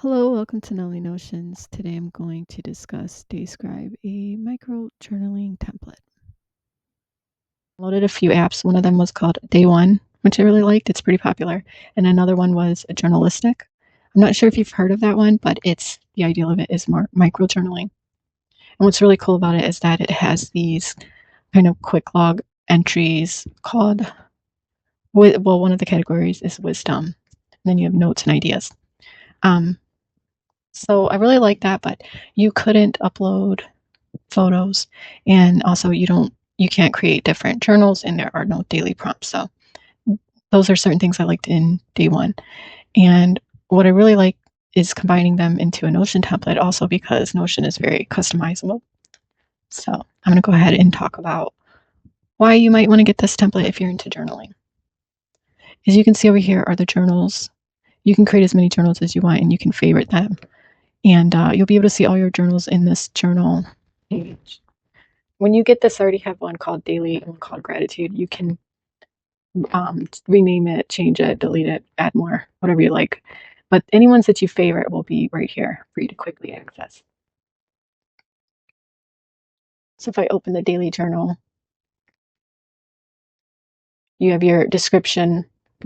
Hello, welcome to Nelly Notions. Today I'm going to discuss Scribe, a micro journaling template. I loaded a few apps. One of them was called Day One, which I really liked. It's pretty popular. And another one was Journalistic. I'm not sure if you've heard of that one, but the ideal of it is more micro journaling. And what's really cool about it is that it has these kind of quick log entries called, well, one of the categories is wisdom. And then you have notes and ideas. So I really like that, but you couldn't upload photos, and also you can't create different journals, and there are no daily prompts. So those are certain things I liked in Day One. And what I really like is combining them into a Notion template also because Notion is very customizable. So I'm going to go ahead and talk about why you might want to get this template if you're into journaling. As you can see over here are the journals. You can create as many journals as you want and you can favorite them. And you'll be able to see all your journals in this journal page. When you get this, I already have one called Daily and one called Gratitude. You can rename it, change it, delete it, add more, whatever you like. But any ones that you favorite will be right here for you to quickly access. So if I open the daily journal, you have your description,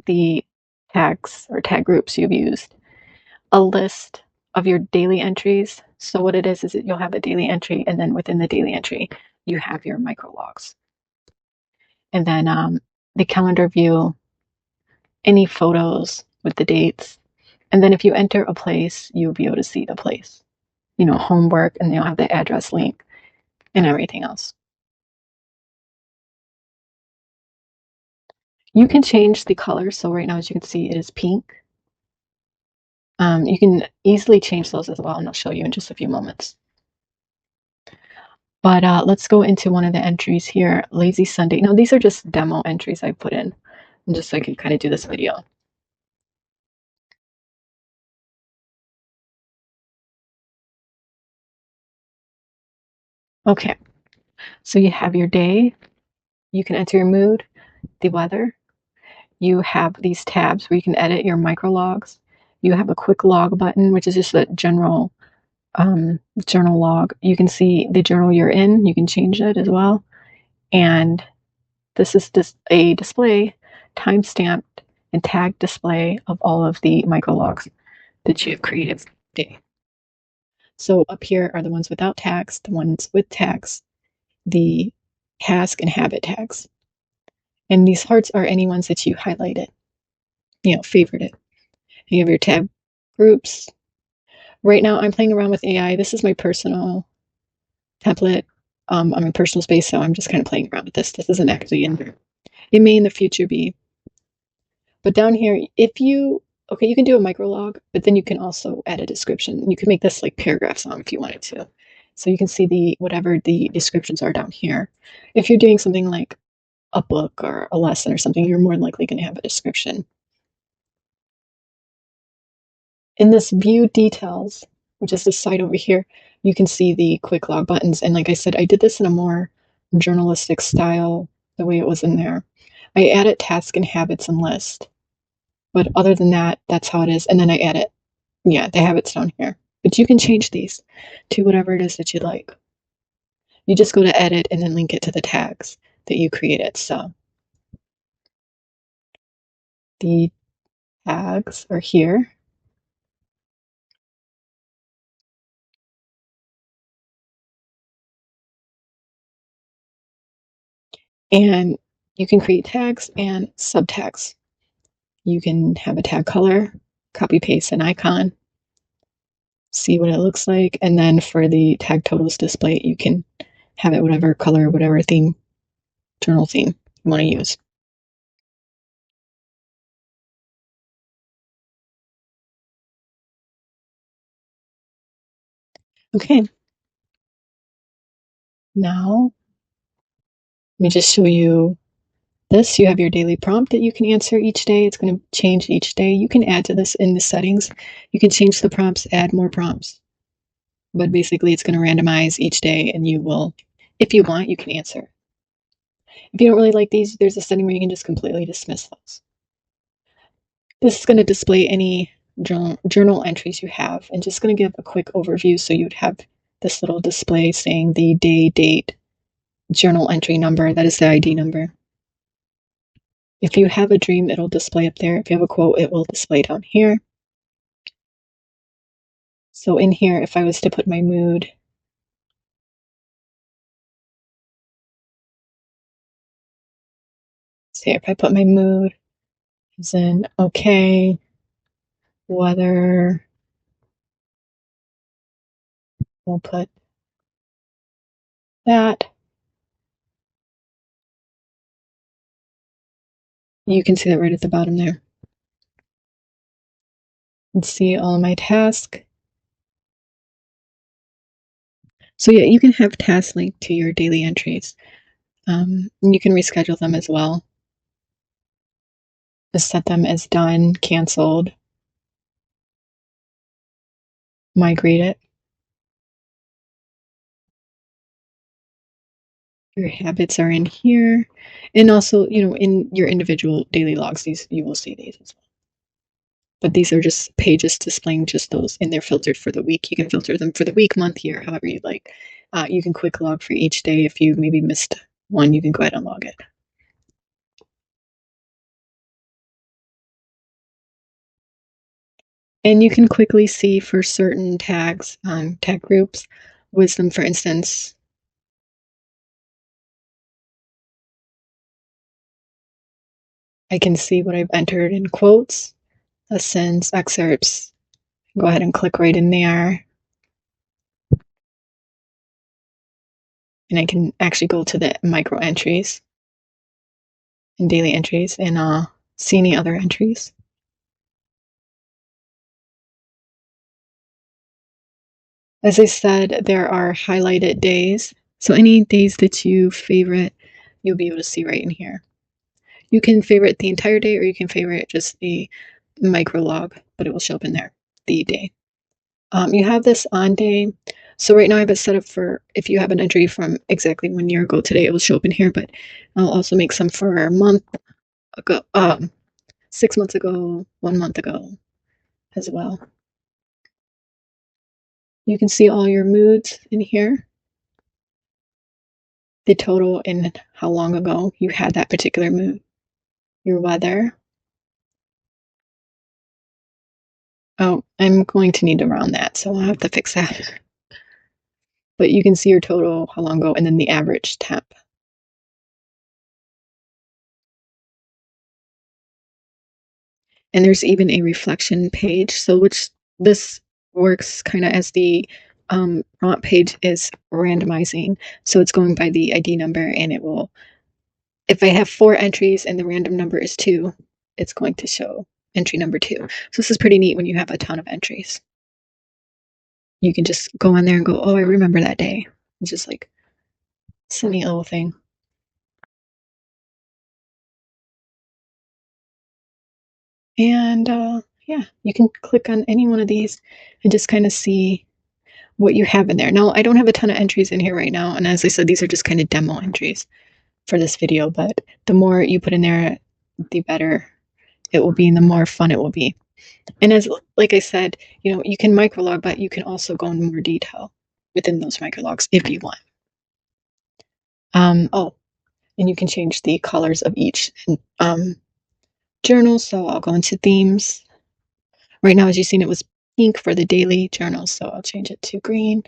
the tags or tag groups you've used, a list of your daily entries. So what it is that you'll have a daily entry, and then within the daily entry, you have your micro logs. And then the calendar view, any photos with the dates. And then if you enter a place, you'll be able to see the place, homework, and you'll have the address link and everything else. You can change the color. So right now, as you can see, it is pink. You can easily change those as well, and I'll show you in just a few moments. But let's go into one of the entries here, Lazy Sunday. Now, these are just demo entries I put in, just so I can kind of do this video. Okay, so you have your day. You can enter your mood, the weather. You have these tabs where you can edit your micro logs. You have a quick log button, which is just a general journal log. You can see the journal you're in. You can change it as well. And this is just a display, time-stamped and tagged display of all of the micro logs that you have created for the day. So up here are the ones without tags, the ones with tags, the task and habit tags. And these hearts are any ones that you highlighted, favorited. You have your tab groups. Right now, I'm playing around with AI. This is my personal template. I'm in personal space, so I'm just kind of playing around with this. This isn't actually in there. It may in the future be. But down here, you can do a micro log, but then you can also add a description. You can make this like paragraph song if you wanted to. So you can see whatever the descriptions are down here. If you're doing something like a book or a lesson or something, you're more likely going to have a description. In this view details, which is this side over here, you can see the quick log buttons. And like I said, I did this in a more journalistic style, the way it was in there. I added task and habits and list. But other than that, that's how it is. And then I added, the habits down here. But you can change these to whatever it is that you like. You just go to edit and then link it to the tags that you created. So the tags are here. And you can create tags and subtags. You can have a tag color, copy paste an icon, see what it looks like. And then for the tag totals display, you can have it whatever color, whatever theme, journal theme you want to use. Okay. Now, let me just show you this. You have your daily prompt that you can answer each day. It's going to change each day. You can add to this in the settings. You can change the prompts, add more prompts. But basically, it's going to randomize each day, and you will, if you want, you can answer. If you don't really like there's a setting where you can just completely dismiss those. This is going to display any journal entries you have, and just going to give a quick overview. So you'd have this little display saying the day, date, journal entry number. That is the ID number. If you have a dream, it'll display up there. If you have a quote, it will display down here. So in here, if I was to put my mood, say if I put my mood as in okay, weather, we'll put that. You can see that right at the bottom there. Let's see all of my tasks. So yeah, you can have tasks linked to your daily entries. You can reschedule them as well. Just set them as done, canceled, migrate it. Your habits are in here. And also, in your individual daily logs, you will see these as well. But these are just pages displaying just those, and they're filtered for the week. You can filter them for the week, month, year, however you like. You can quick log for each day. If you maybe missed one, you can go ahead and log it. And you can quickly see for certain tags, tag groups, wisdom, for instance. I can see what I've entered in quotes, lessons, excerpts. Go ahead and click right in there. And I can actually go to the micro entries and daily entries and see any other entries. As I said, there are highlighted days. So any days that you favorite, you'll be able to see right in here. You can favorite the entire day or you can favorite just the micro log, but it will show up in there, the day. You have this on day. So right now I have it set up for if you have an entry from exactly 1 year ago today, it will show up in here, but I'll also make some for a month ago, 6 months ago, 1 month ago as well. You can see all your moods in here, the total and how long ago you had that particular mood, your weather. Oh, I'm going to need to round that, so I'll have to fix that. But you can see your total, how long ago, and then the average temp. And there's even a reflection page, so which this works kind of as the prompt page is randomizing. So it's going by the ID number, and it will, if I have 4 entries and the random number is 2, it's going to show entry number 2. So this is pretty neat when you have a ton of entries. You can just go in there and go, oh, I remember that day. It's just like, it's a neat little thing. And yeah, you can click on any one of these and just kind of see what you have in there. Now, I don't have a ton of entries in here right now. And as I said, these are just kind of demo entries for this video. But the more you put in there, the better it will be and the more fun it will be. And as like I said, you can microlog, but you can also go into more detail within those micrologs if you want. Oh, and you can change the colors of each journal. So I'll go into themes. Right now, as you've seen, it was pink for the daily journals, so I'll change it to green.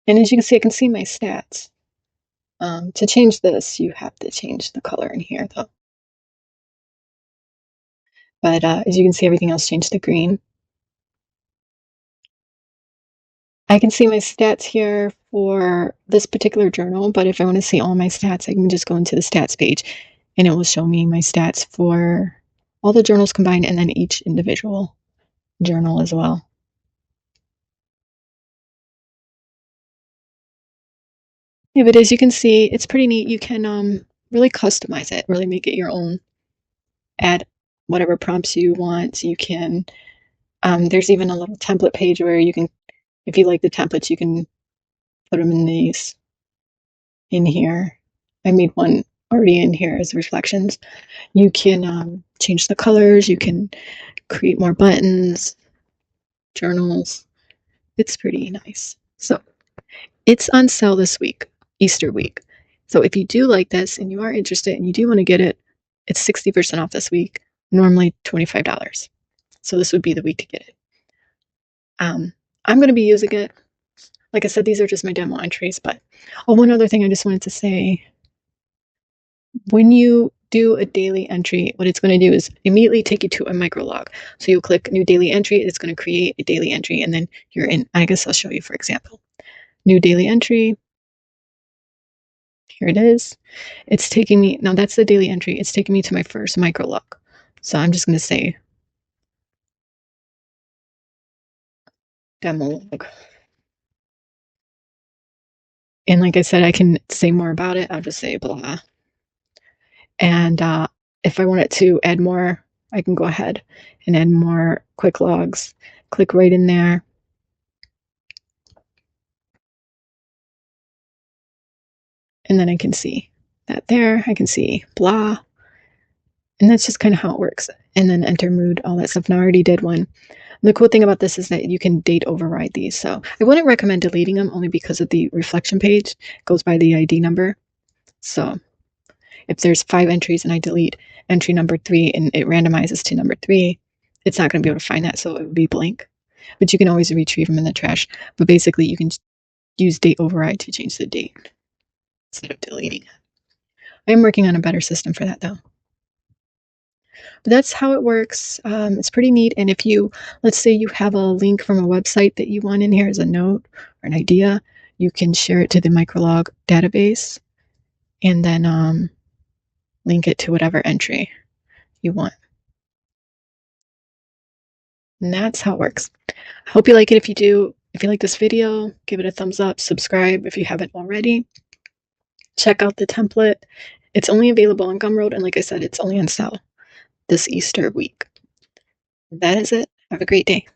And as you can see, I can see my stats. To change this, you have to change the color in here, though. But as you can see, everything else changed to green. I can see my stats here for this particular journal, but if I want to see all my stats, I can just go into the stats page, and it will show me my stats for all the journals combined and then each individual journal as well. Yeah, but as you can see, it's pretty neat. You can really customize it, really make it your own. Add whatever prompts you want. You can There's even a little template page where you can, if you like the templates, you can put them in here. I made one already in here as reflections. You can change the colors. You can create more buttons, journals. It's pretty nice. So it's on sale this week, Easter week. So if you do like this and you are interested and you do want to get it, it's 60% off this week, normally $25. So this would be the week to get it. I'm going to be using it. Like I said, these are just my demo entries, but one other thing I just wanted to say. When you do a daily entry, what it's going to do is immediately take you to a micro log. So you'll click new daily entry, it's going to create a daily entry, and then you're in. I guess I'll show you, for example. New daily entry. Here it is. It's taking me, now that's the daily entry. It's taking me to my first micro log. So I'm just going to say demo log. And like I said, I can say more about it. I'll just say blah. And if I wanted to add more, I can go ahead and add more quick logs. Click right in there. And then I can see that there. I can see blah. And that's just kind of how it works. And then enter mood, all that stuff. And I already did one. And the cool thing about this is that you can date override these. So I wouldn't recommend deleting them only because of the reflection page. It goes by the ID number. So if there's 5 entries and I delete entry number 3 and it randomizes to number 3, it's not going to be able to find that. So it would be blank. But you can always retrieve them in the trash. But basically, you can use date override to change the date instead of deleting it. I'm working on a better system for that, though. But that's how it works. It's pretty neat. And if you, let's say you have a link from a website that you want in here as a note or an idea, you can share it to the microlog database and then link it to whatever entry you want. And that's how it works. I hope you like it. If you do, if you like this video, give it a thumbs up, subscribe if you haven't already. Check out the template. It's only available on Gumroad, and like I said, it's only on sale this Easter week. That is it. Have a great day.